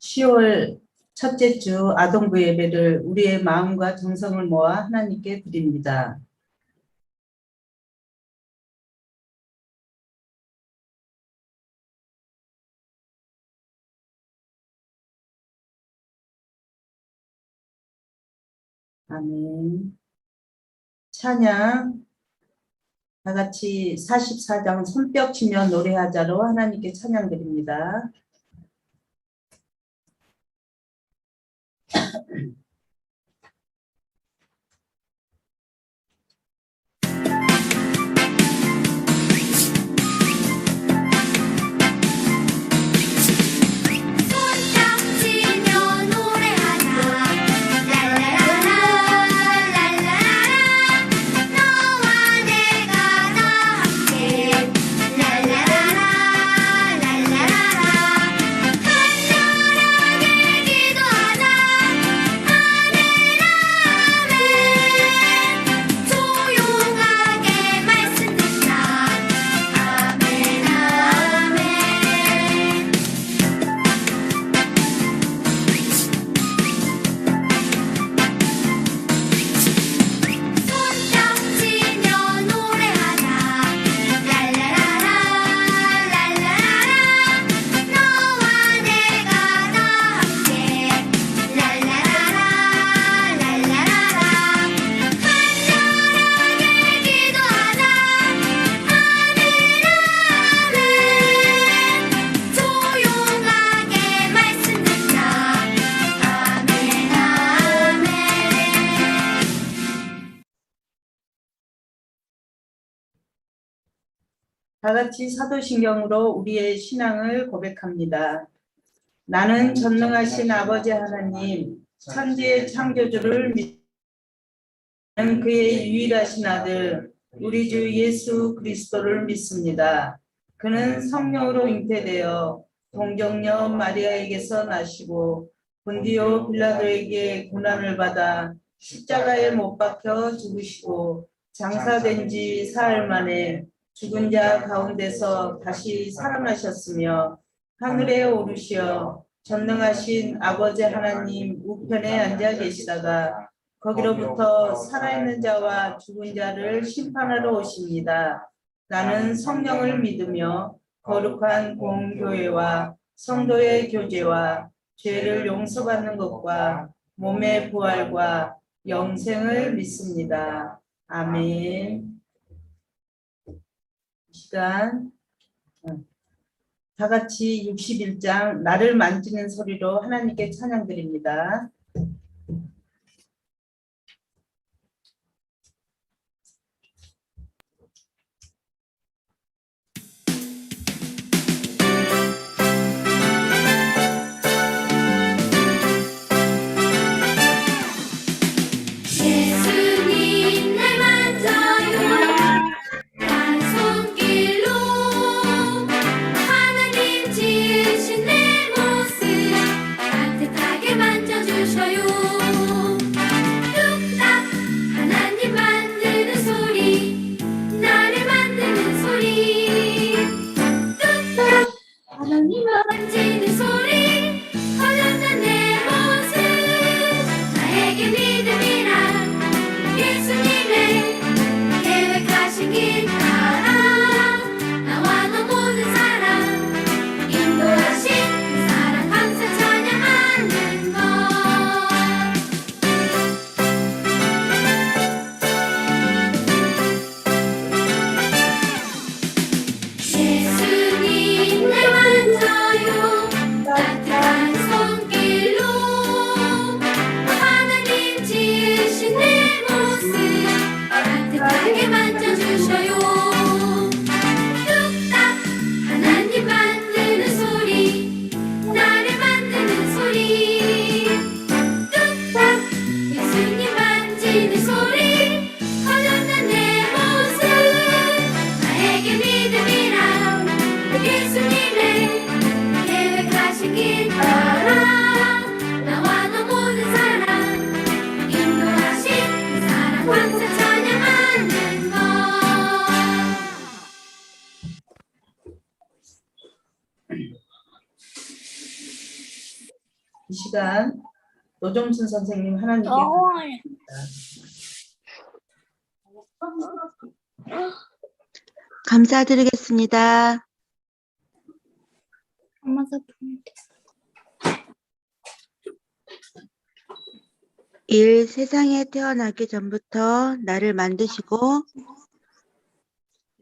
10월 첫째 주 아동부 예배를 우리의 마음과 정성을 모아 하나님께 드립니다. 아멘. 찬양 다 같이 44장 손뼉 치며 노래하자로 하나님께 찬양 드립니다. 다 같이 사도신경으로 우리의 신앙을 고백합니다. 나는 전능하신 아버지 하나님, 천지의 창조주를 믿는 그의 유일하신 아들, 우리 주 예수 그리스도를 믿습니다. 그는 성령으로 잉태되어 동정녀 마리아에게서 나시고 본디오 빌라도에게 고난을 받아 십자가에 못 박혀 죽으시고 장사된 지 사흘 만에 죽은 자 가운데서 다시 살아나셨으며 하늘에 오르시어 전능하신 아버지 하나님 우편에 앉아 계시다가 거기로부터 살아있는 자와 죽은 자를 심판하러 오십니다. 나는 성령을 믿으며 거룩한 공교회와 성도의 교제와 죄를 용서받는 것과 몸의 부활과 영생을 믿습니다. 아멘. 시간 다 같이 61장 나를 만지는 소리로 하나님께 찬양 드립니다. 예수님 날 만져요. 이 시간 노종순 선생님 하나님께 감사드리겠습니다. 세상에 태어나기 전부터 나를 만드시고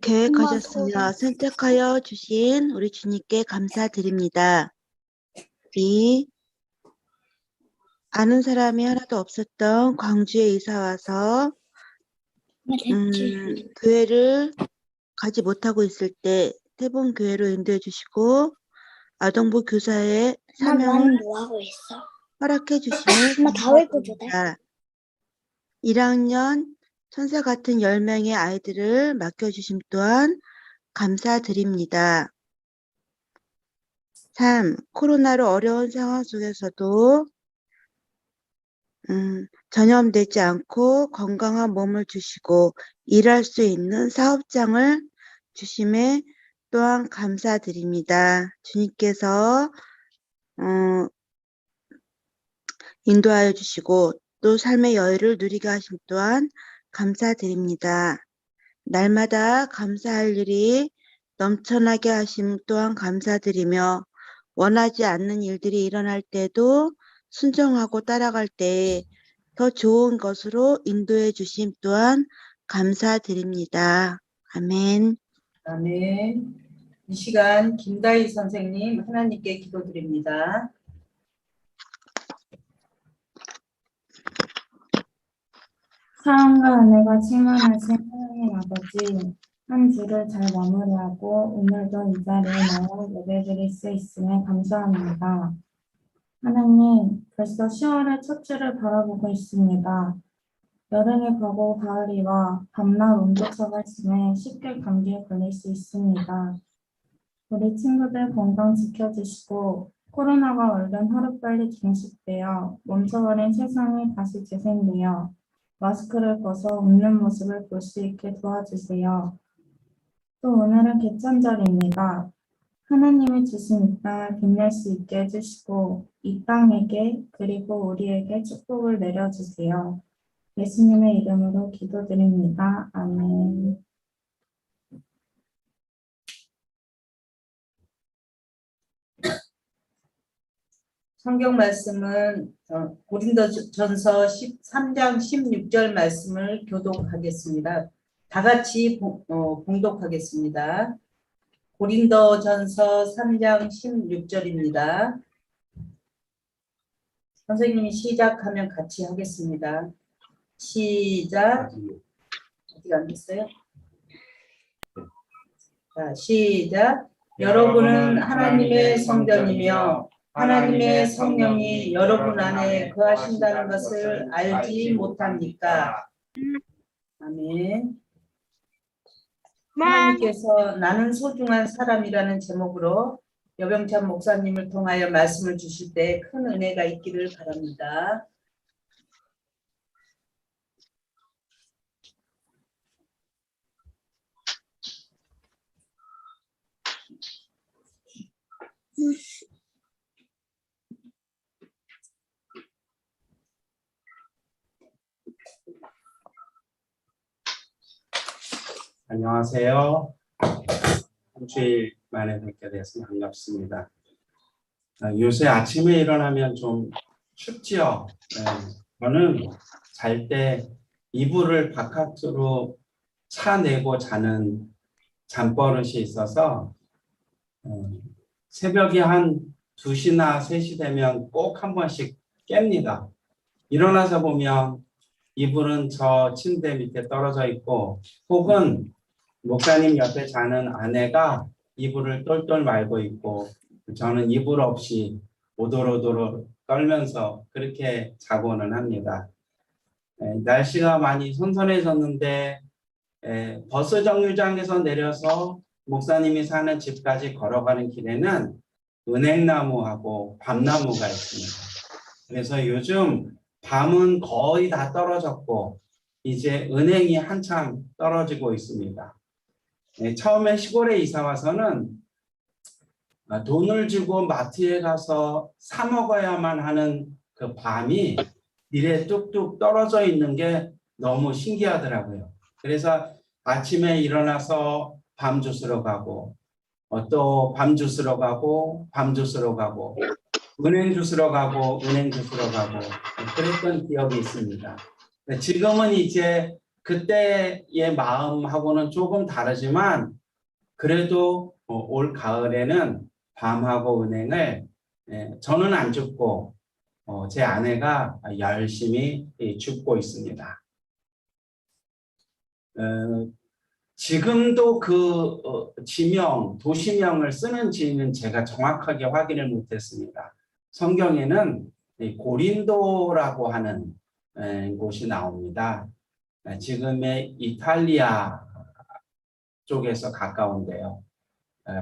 계획하셨으며 선택하여 주신 우리 주님께 감사드립니다. 2. 아는 사람이 하나도 없었던 광주에 이사와서 교회를 가지 못하고 있을 때 태봉교회로 인도해 주시고 아동부 교사의 사명을 허락해 주심을 감사드립니다. 1학년 천사 같은 10명의 아이들을 맡겨주심 또한 감사드립니다. 3. 코로나로 어려운 상황 속에서도 전염되지 않고 건강한 몸을 주시고 일할 수 있는 사업장을 주심에 또한 감사드립니다. 주님께서 인도하여 주시고 또 삶의 여유를 누리게 하심 또한 감사드립니다. 날마다 감사할 일이 넘쳐나게 하심 또한 감사드리며 원하지 않는 일들이 일어날 때도 순종하고 따라갈 때에 더 좋은 것으로 인도해 주심 또한 감사드립니다. 아멘. 아멘. 이 시간 김다희 선생님 하나님께 기도드립니다. 사랑과 은혜가 충만하신 하나님 아버지, 한 주를 잘 마무리하고 오늘도 이 자리에 나와 예배드릴 수 있음에 감사합니다. 하나님, 벌써 10월의 첫 주를 바라보고 있습니다. 여름이 가고 가을이 와 밤낮 온도차가 심해 쉽게 감기에 걸릴 수 있습니다. 우리 친구들 건강 지켜주시고 코로나가 얼른 하루빨리 종식되어 멈춰버린 세상이 다시 재생되어 마스크를 벗어 웃는 모습을 볼 수 있게 도와주세요. 또 오늘은 개천절입니다. 하나님이 주신 이 땅을 빛낼 수 있게 해주시고 이 땅에게 그리고 우리에게 축복을 내려주세요. 예수님의 이름으로 기도드립니다. 아멘. 성경 말씀은 고린도전서 13장 16절 말씀을 교독하겠습니다. 다 같이 봉독하겠습니다. 고린도전서 3장 16절입니다. 선생님이 시작하면 같이 하겠습니다. 시작. 어디 안 됐어요? 자, 시작. 여러분은 하나님의 성전이며 하나님의 성령이 여러분 안에 거하신다는 것을 알지 못합니까? 아멘. 하나님께서 나는 소중한 사람이라는 제목으로 여병찬 목사님을 통하여 말씀을 주실 때 큰 은혜가 있기를 바랍니다. 안녕하세요. 일주일 만에 뵙게 돼서 반갑습니다. 요새 아침에 일어나면 좀 춥지요. 저는 잘 때 이불을 바깥으로 차내고 자는 잠버릇이 있어서 새벽에 한 2시나 3시 되면 꼭 한 번씩 깹니다. 일어나서 보면 이불은 저 침대 밑에 떨어져 있고 혹은 목사님 옆에 자는 아내가 이불을 똘똘 말고 있고 저는 이불 없이 오돌오돌 떨면서 그렇게 자고는 합니다. 날씨가 많이 선선해졌는데 버스 정류장에서 내려서 목사님이 사는 집까지 걸어가는 길에는 은행나무하고 밤나무가 있습니다. 그래서 요즘 밤은 거의 다 떨어졌고 이제 은행이 한참 떨어지고 있습니다. 처음에 시골에 이사 와서는 돈을 주고 마트에 가서 사 먹어야만 하는 그 밤이 길에 뚝뚝 떨어져 있는 게 너무 신기하더라고요. 그래서 아침에 일어나서 밤 주스러 가고 또 밤 주스러 가고 밤 주스러 가고 은행 주스러 가고 은행 주스러 가고 그랬던 기억이 있습니다. 지금은 이제 그때의 마음하고는 조금 다르지만 그래도 올 가을에는 밤하고 은행을 저는 안 줍고 제 아내가 열심히 줍고 있습니다. 지금도 그 지명, 도시명을 쓰는지는 제가 정확하게 확인을 못했습니다. 성경에는 이 고린도라고 하는 곳이 나옵니다. 지금의 이탈리아 쪽에서 가까운데요.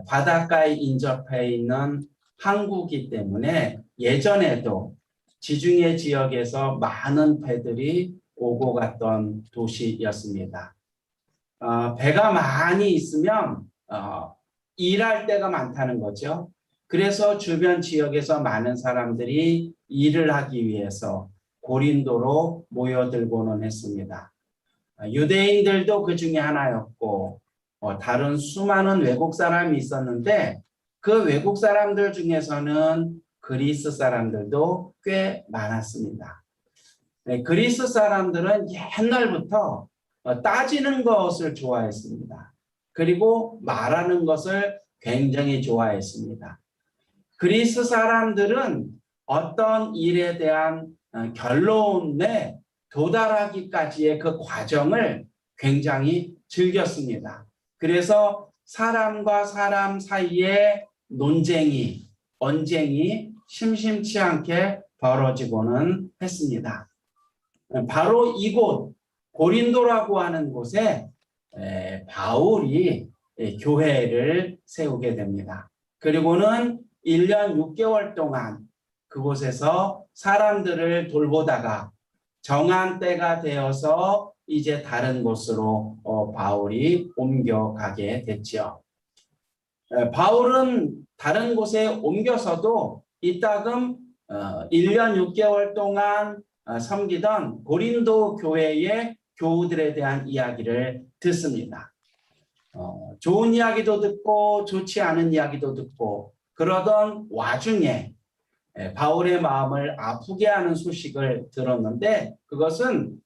바닷가에 인접해 있는 항구이기 때문에 예전에도 지중해 지역에서 많은 배들이 오고 갔던 도시였습니다. 배가 많이 있으면 일할 때가 많다는 거죠. 그래서 주변 지역에서 많은 사람들이 일을 하기 위해서 고린도로 모여들고는 했습니다. 유대인들도 그 중에 하나였고 다른 수많은 외국 사람이 있었는데 그 외국 사람들 중에서는 그리스 사람들도 꽤 많았습니다. 그리스 사람들은 옛날부터 따지는 것을 좋아했습니다. 그리고 말하는 것을 굉장히 좋아했습니다. 그리스 사람들은 어떤 일에 대한 결론에 도달하기까지의 그 과정을 굉장히 즐겼습니다. 그래서 사람과 사람 사이에 논쟁이, 언쟁이 심심치 않게 벌어지고는 했습니다. 바로 이곳 고린도라고 하는 곳에 바울이 교회를 세우게 됩니다. 그리고는 1년 6개월 동안 그곳에서 사람들을 돌보다가 정한 때가 되어서 이제 다른 곳으로 바울이 옮겨가게 됐죠. 바울은 다른 곳에 옮겨서도 이따금 1년 6개월 동안 섬기던 고린도 교회의 교우들에 대한 이야기를 듣습니다. 좋은 이야기도 듣고 좋지 않은 이야기도 듣고 그러던 와중에 바울의 마음을 아프게 하는 소식을 들었는데 그것은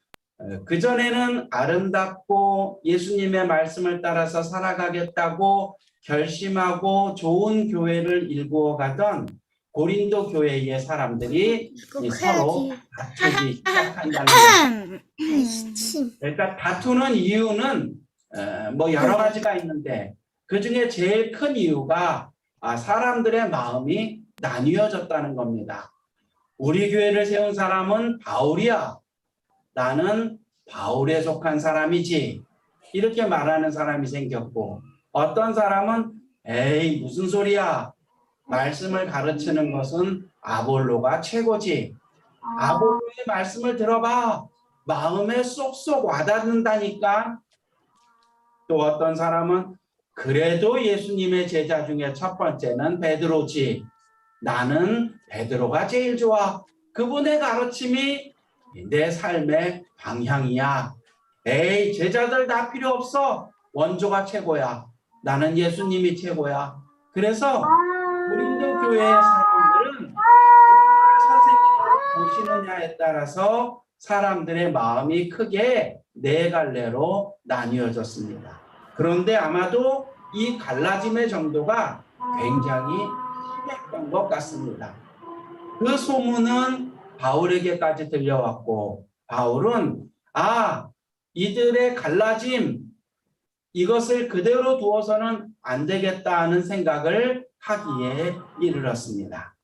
그전에는 아름답고 예수님의 말씀을 따라서 살아가겠다고 결심하고 좋은 교회를 일구어 가던 고린도 교회의 사람들이 서로 다투기 시작한다는 거죠. 그러니까 다투는 이유는 뭐 여러 가지가 있는데 그중에 제일 큰 이유가 사람들의 마음이 나뉘어졌다는 겁니다. 우리 교회를 세운 사람은 바울이야. 나는 바울에 속한 사람이지. 이렇게 말하는 사람이 생겼고 어떤 사람은 에이 무슨 소리야. 말씀을 가르치는 것은 아볼로가 최고지. 아볼로의 말씀을 들어봐. 마음에 쏙쏙 와닿는다니까. 또 어떤 사람은 그래도 예수님의 제자 중에 첫 번째는 베드로지. 나는 베드로가 제일 좋아. 그분의 가르침이 내 삶의 방향이야. 에이 제자들 다 필요 없어. 원조가 최고야. 나는 예수님이 최고야. 그래서 고린도 교회의 사람들은 선생님을 보시느냐에 따라서 사람들의 마음이 크게 네 갈래로 나뉘어졌습니다. 그런데 아마도 이 갈라짐의 정도가 굉장히 심했던 것 같습니다. 그 소문은 바울에게까지 들려왔고 바울은 이들의 갈라짐 이것을 그대로 두어서는 안 되겠다는 생각을 하기에 이르렀습니다.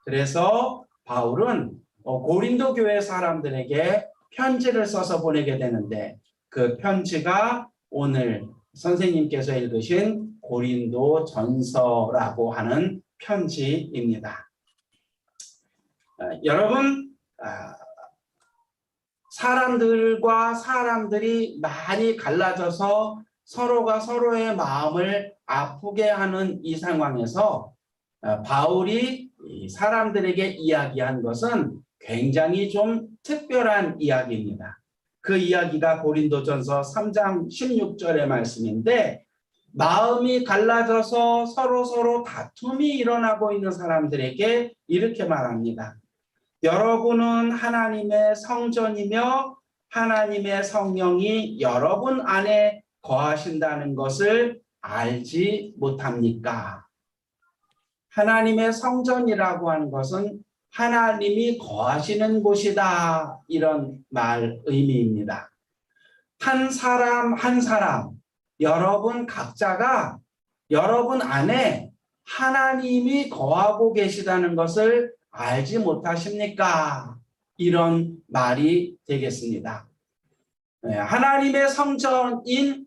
그래서 바울은 고린도 교회 사람들에게 편지를 써서 보내게 되는데 그 편지가 오늘 선생님께서 읽으신 고린도 전서라고 하는 편지입니다. 여러분 사람들과 사람들이 많이 갈라져서 서로가 서로의 마음을 아프게 하는 이 상황에서 바울이 이 사람들에게 이야기한 것은 굉장히 좀 특별한 이야기입니다. 그 이야기가 고린도전서 3장 16절의 말씀인데, 마음이 갈라져서 서로 다툼이 일어나고 있는 사람들에게 이렇게 말합니다. 여러분은 하나님의 성전이며 하나님의 성령이 여러분 안에 거하신다는 것을 알지 못합니까? 하나님의 성전이라고 하는 것은 하나님이 거하시는 곳이다, 이런 말 의미입니다. 한 사람 한 사람, 여러분 각자가 여러분 안에 하나님이 거하고 계시다는 것을 알지 못하십니까? 이런 말이 되겠습니다. 하나님의 성전인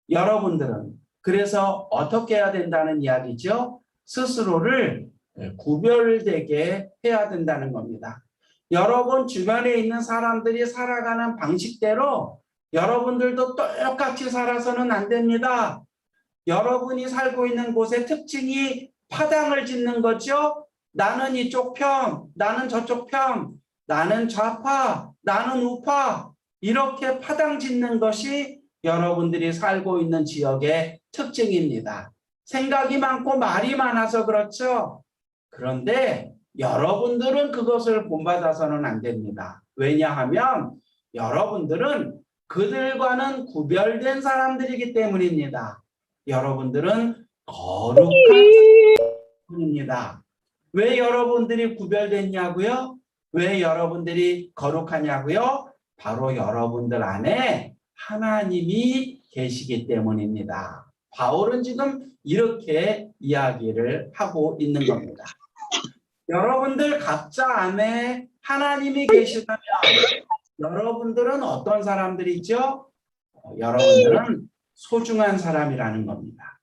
여러분들은 그래서 어떻게 해야 된다는 이야기죠? 스스로를 구별되게 해야 된다는 겁니다. 여러분 주변에 있는 사람들이 살아가는 방식대로 여러분들도 똑같이 살아서는 안 됩니다. 여러분이 살고 있는 곳의 특징이 파당을 짓는 거죠. 나는 이쪽 편, 나는 저쪽 편, 나는 좌파, 나는 우파, 이렇게 파당 짓는 것이 여러분들이 살고 있는 지역의 특징입니다. 생각이 많고 말이 많아서 그렇죠. 그런데 여러분들은 그것을 본받아서는 안 됩니다. 왜냐하면 여러분들은 그들과는 구별된 사람들이기 때문입니다. 여러분들은 거룩한 사람입니다. 왜 여러분들이 구별됐냐고요? 왜 여러분들이 거룩하냐고요? 바로 여러분들 안에 하나님이 계시기 때문입니다. 바울은 지금 이렇게 이야기를 하고 있는 겁니다. 여러분들 각자 안에 하나님이 계시다면 여러분들은 어떤 사람들이죠? 여러분들은 소중한 사람이라는 겁니다.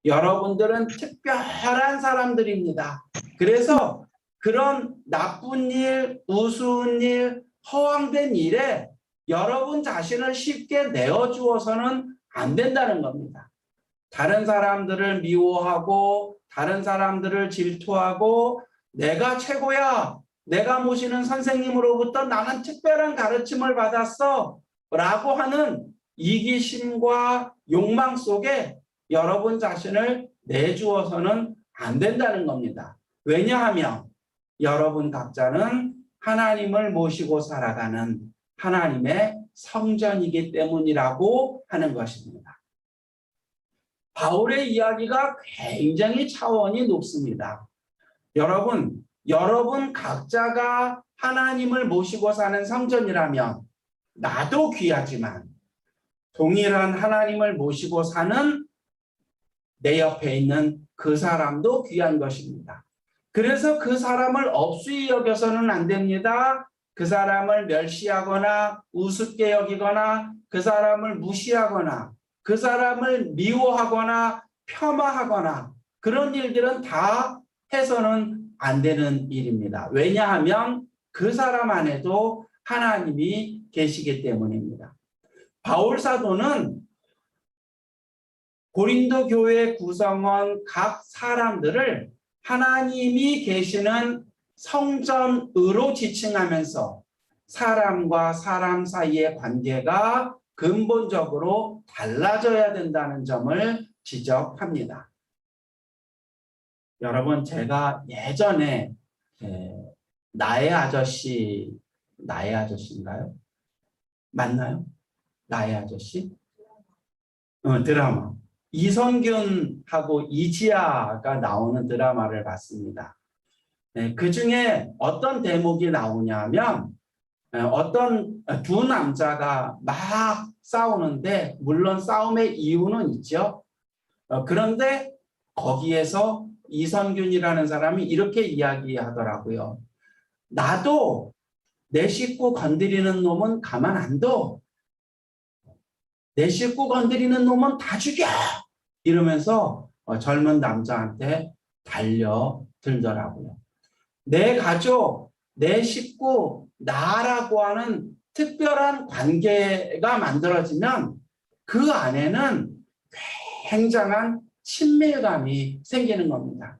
여러분들은 특별한 사람들입니다. 그래서 그런 나쁜 일, 우스운 일, 허황된 일에 여러분 자신을 쉽게 내어주어서는 안 된다는 겁니다. 다른 사람들을 미워하고 다른 사람들을 질투하고 내가 최고야, 내가 모시는 선생님으로부터 나는 특별한 가르침을 받았어 라고 하는 이기심과 욕망 속에 여러분 자신을 내주어서는 안 된다는 겁니다. 왜냐하면 여러분 각자는 하나님을 모시고 살아가는 하나님의 성전이기 때문이라고 하는 것입니다. 바울의 이야기가 굉장히 차원이 높습니다. 여러분 각자가 하나님을 모시고 사는 성전이라면 나도 귀하지만 동일한 하나님을 모시고 사는 내 옆에 있는 그 사람도 귀한 것입니다. 그래서 그 사람을 업수히 여겨서는 안 됩니다. 그 사람을 멸시하거나 우습게 여기거나 그 사람을 무시하거나 그 사람을 미워하거나 폄하하거나 그런 일들은 다 해서는 안 되는 일입니다. 왜냐하면 그 사람 안에도 하나님이 계시기 때문입니다. 바울 사도는 고린도 교회 구성원 각 사람들을 하나님이 계시는 성전으로 지칭하면서 사람과 사람 사이의 관계가 근본적으로 달라져야 된다는 점을 지적합니다. 여러분, 제가 예전에 나의 아저씨인가요? 맞나요? 나의 아저씨? 드라마. 이성균하고 이지아가 나오는 드라마를 봤습니다. 그 중에 어떤 대목이 나오냐면 어떤 두 남자가 막 싸우는데 물론 싸움의 이유는 있죠. 그런데 거기에서 이성균이라는 사람이 이렇게 이야기하더라고요. 나도 내 식구 건드리는 놈은 가만 안 둬. 내 식구 건드리는 놈은 다 죽여! 이러면서 젊은 남자한테 달려들더라고요. 내 가족, 내 식구, 나라고 하는 특별한 관계가 만들어지면 그 안에는 굉장한 친밀감이 생기는 겁니다.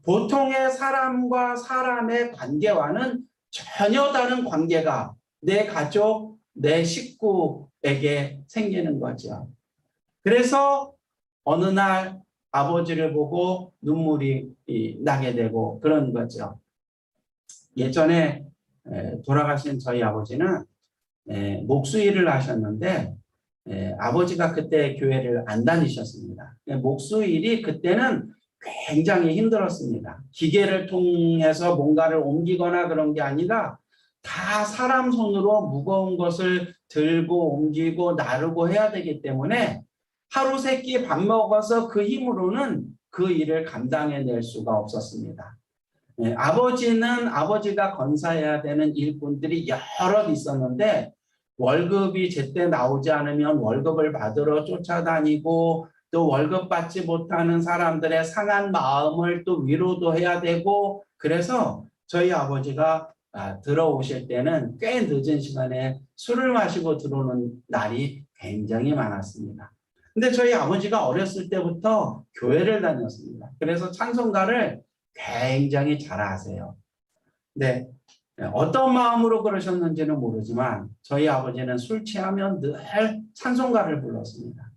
보통의 사람과 사람의 관계와는 전혀 다른 관계가 내 가족, 내 식구에게 생기는 거죠. 그래서 어느 날 아버지를 보고 눈물이 나게 되고 그런 거죠. 예전에 돌아가신 저희 아버지는 목수일을 하셨는데 아버지가 그때 교회를 안 다니셨습니다. 목수일이 그때는 굉장히 힘들었습니다. 기계를 통해서 뭔가를 옮기거나 그런 게 아니라 다 사람 손으로 무거운 것을 들고 옮기고 나르고 해야 되기 때문에 하루 세 끼 밥 먹어서 그 힘으로는 그 일을 감당해낼 수가 없었습니다. 아버지는 아버지가 건사해야 되는 일꾼들이 여럿 있었는데 월급이 제때 나오지 않으면 월급을 받으러 쫓아다니고 또 월급 받지 못하는 사람들의 상한 마음을 또 위로도 해야 되고 그래서 저희 아버지가 들어오실 때는 꽤 늦은 시간에 술을 마시고 들어오는 날이 굉장히 많았습니다. 근데 저희 아버지가 어렸을 때부터 교회를 다녔습니다. 그래서 찬송가를 굉장히 잘 아세요. 네, 어떤 마음으로 그러셨는지는 모르지만 저희 아버지는 술 취하면 늘 찬송가를 불렀습니다.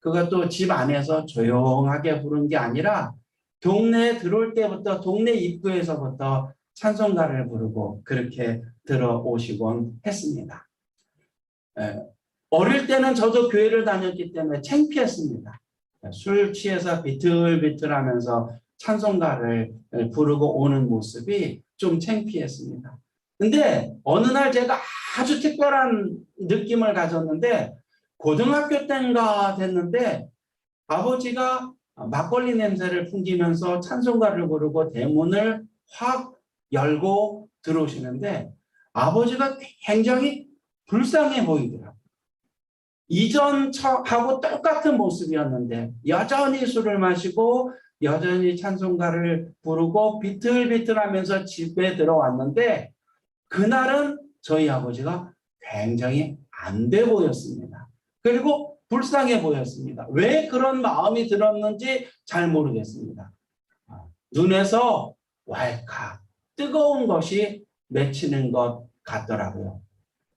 그것도 집 안에서 조용하게 부른 게 아니라 동네에 들어올 때부터 동네 입구에서부터 찬송가를 부르고 그렇게 들어오시곤 했습니다. 어릴 때는 저도 교회를 다녔기 때문에 창피했습니다. 술 취해서 비틀비틀하면서 찬송가를 부르고 오는 모습이 좀 창피했습니다. 근데 어느 날 제가 아주 특별한 느낌을 가졌는데 고등학교 때인가 됐는데 아버지가 막걸리 냄새를 풍기면서 찬송가를 부르고 대문을 확 열고 들어오시는데 아버지가 굉장히 불쌍해 보이더라고요. 이전하고 똑같은 모습이었는데 여전히 술을 마시고 여전히 찬송가를 부르고 비틀비틀하면서 집에 들어왔는데 그날은 저희 아버지가 굉장히 안 돼 보였습니다. 그리고 불쌍해 보였습니다. 왜 그런 마음이 들었는지 잘 모르겠습니다. 눈에서 왈칵 뜨거운 것이 맺히는 것 같더라고요.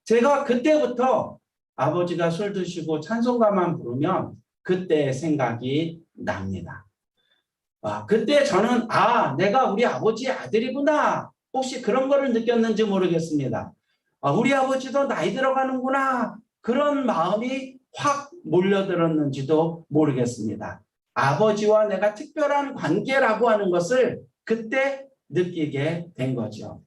제가 그때부터 아버지가 술 드시고 찬송가만 부르면 그때 생각이 납니다. 그때 저는 내가 우리 아버지의 아들이구나. 혹시 그런 거를 느꼈는지 모르겠습니다. 우리 아버지도 나이 들어가는구나. 그런 마음이 확 몰려들었는지도 모르겠습니다. 아버지와 내가 특별한 관계라고 하는 것을 그때 느끼게 된 거죠.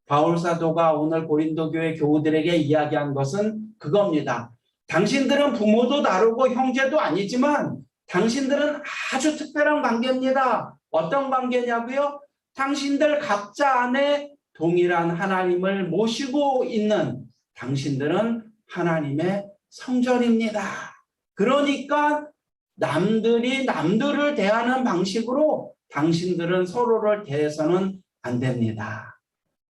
바울 사도가 오늘 고린도 교회 교우들에게 이야기한 것은 그겁니다. 당신들은 부모도 다르고 형제도 아니지만 당신들은 아주 특별한 관계입니다. 어떤 관계냐고요? 당신들 각자 안에 동일한 하나님을 모시고 있는 당신들은 하나님의 성전입니다. 그러니까 남들이 남들을 대하는 방식으로 당신들은 서로를 대해서는 안 됩니다.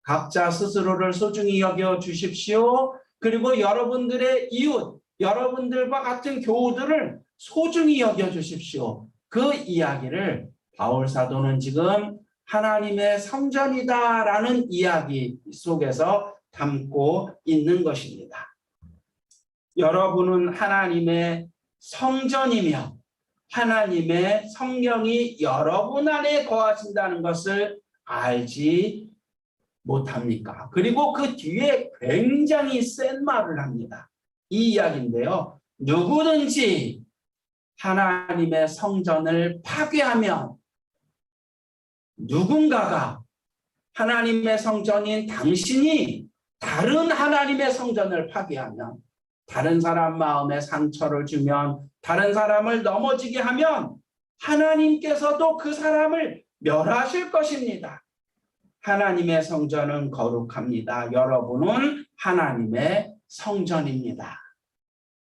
각자 스스로를 소중히 여겨 주십시오. 그리고 여러분들의 이웃, 여러분들과 같은 교우들을 소중히 여겨 주십시오. 그 이야기를 바울 사도는 지금 하나님의 성전이다라는 이야기 속에서 담고 있는 것입니다. 여러분은 하나님의 성전이며 하나님의 성령이 여러분 안에 거하신다는 것을 알지 못합니까? 그리고 그 뒤에 굉장히 센 말을 합니다. 이 이야기인데요. 누구든지 하나님의 성전을 파괴하면 누군가가 하나님의 성전인 당신이 다른 하나님의 성전을 파괴하면 다른 사람 마음에 상처를 주면 다른 사람을 넘어지게 하면 하나님께서도 그 사람을 멸하실 것입니다. 하나님의 성전은 거룩합니다. 여러분은 하나님의 성전입니다.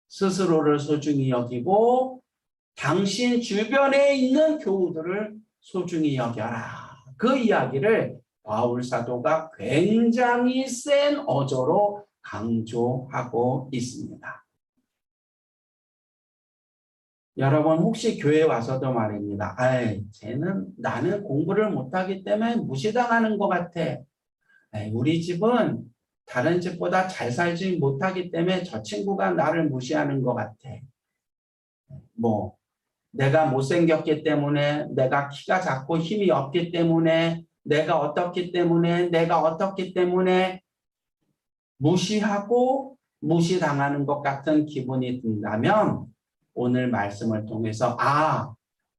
스스로를 소중히 여기고 당신 주변에 있는 교우들을 소중히 여겨라. 그 이야기를 바울 사도가 굉장히 센 어조로 강조하고 있습니다. 여러분 혹시 교회 와서도 말입니다. 나는 공부를 못하기 때문에 무시당하는 것 같아. 우리 집은 다른 집보다 잘 살지 못하기 때문에 저 친구가 나를 무시하는 것 같아. 뭐 내가 못생겼기 때문에, 내가 키가 작고 힘이 없기 때문에, 내가 어떻기 때문에 무시하고 무시당하는 것 같은 기분이 든다면 오늘 말씀을 통해서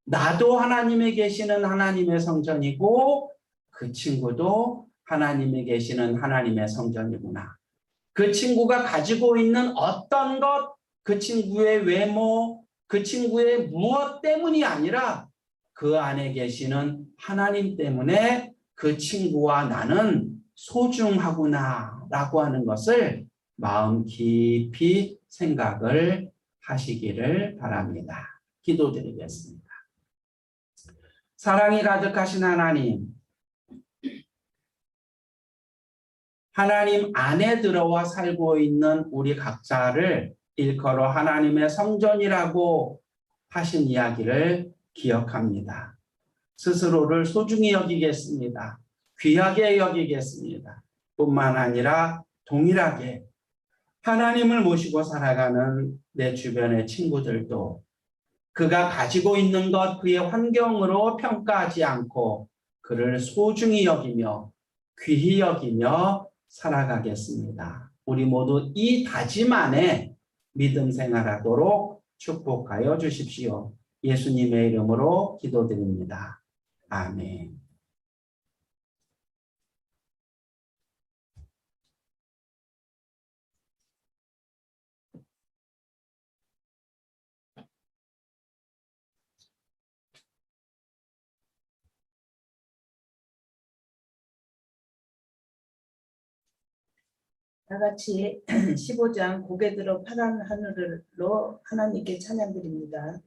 나도 하나님이 계시는 하나님의 성전이고 그 친구도 하나님이 계시는 하나님의 성전이구나. 그 친구가 가지고 있는 어떤 것, 그 친구의 외모, 그 친구의 무엇 때문이 아니라 그 안에 계시는 하나님 때문에 그 친구와 나는 소중하구나 라고 하는 것을 마음 깊이 생각을 하시기를 바랍니다. 기도드리겠습니다. 사랑이 가득하신 하나님 안에 들어와 살고 있는 우리 각자를 일컬어 하나님의 성전이라고 하신 이야기를 기억합니다. 스스로를 소중히 여기겠습니다. 귀하게 여기겠습니다. 뿐만 아니라 동일하게 하나님을 모시고 살아가는 내 주변의 친구들도 그가 가지고 있는 것, 그의 환경으로 평가하지 않고 그를 소중히 여기며 귀히 여기며 살아가겠습니다. 우리 모두 이 다짐 안에 믿음 생활하도록 축복하여 주십시오. 예수님의 이름으로 기도드립니다. 아멘. 다 같이 15장 고개 들어 파란 하늘로 하나님께 찬양드립니다.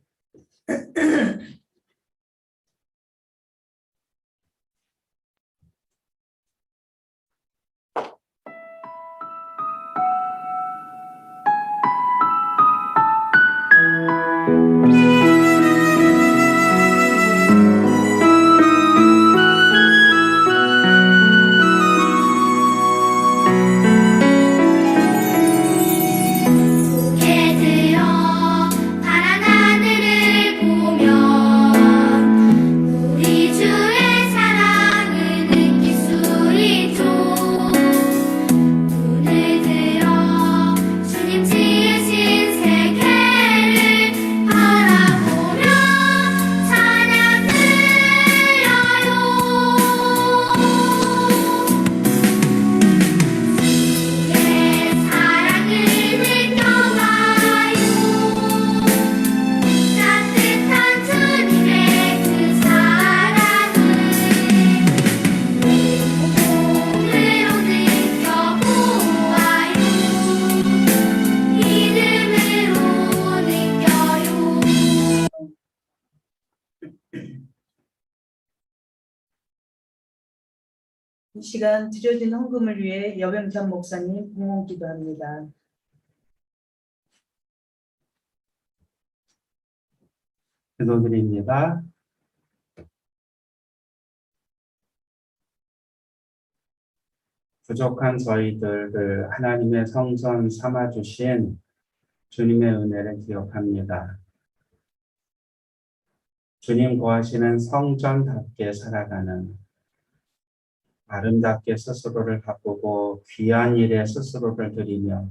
이 시간 드려진 헌금을 위해 여병찬 목사님 공헌 기도합니다. 기도드립니다. 부족한 저희들을 하나님의 성전 삼아주신 주님의 은혜를 기억합니다. 주님 거하시는 성전답게 살아가는, 아름답게 스스로를 바꾸고 귀한 일에 스스로를 드리며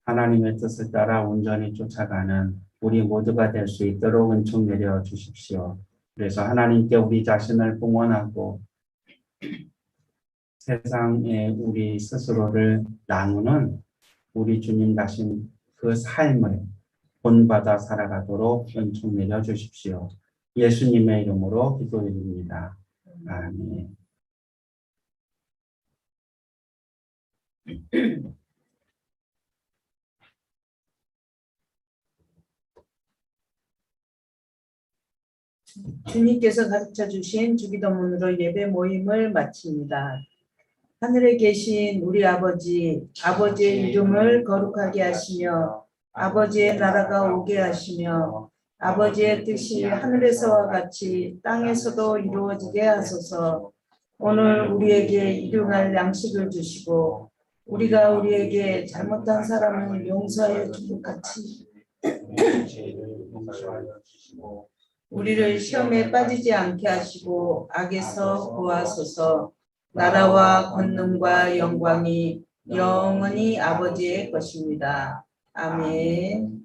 하나님의 뜻을 따라 온전히 쫓아가는 우리 모두가 될 수 있도록 은총 내려 주십시오. 그래서 하나님께 우리 자신을 봉헌하고 세상에 우리 스스로를 나누는 우리 주님 가신 그 삶을 본받아 살아가도록 은총 내려 주십시오. 예수님의 이름으로 기도드립니다. 아멘. 주님께서 가르쳐 주신 주기도문으로 예배 모임을 마칩니다. 하늘에 계신 우리 아버지, 아버지의 이름을 거룩하게 하시며 아버지의 나라가 오게 하시며 아버지의 뜻이 하늘에서와 같이 땅에서도 이루어지게 하소서. 오늘 우리에게 일용할 양식을 주시고 우리가 우리에게 잘못한 사람을 용서하여 준 것 같이 우리를 시험에 빠지지 않게 하시고 악에서 구하소서. 나라와 권능과 영광이 영원히 아버지의 것입니다. 아멘.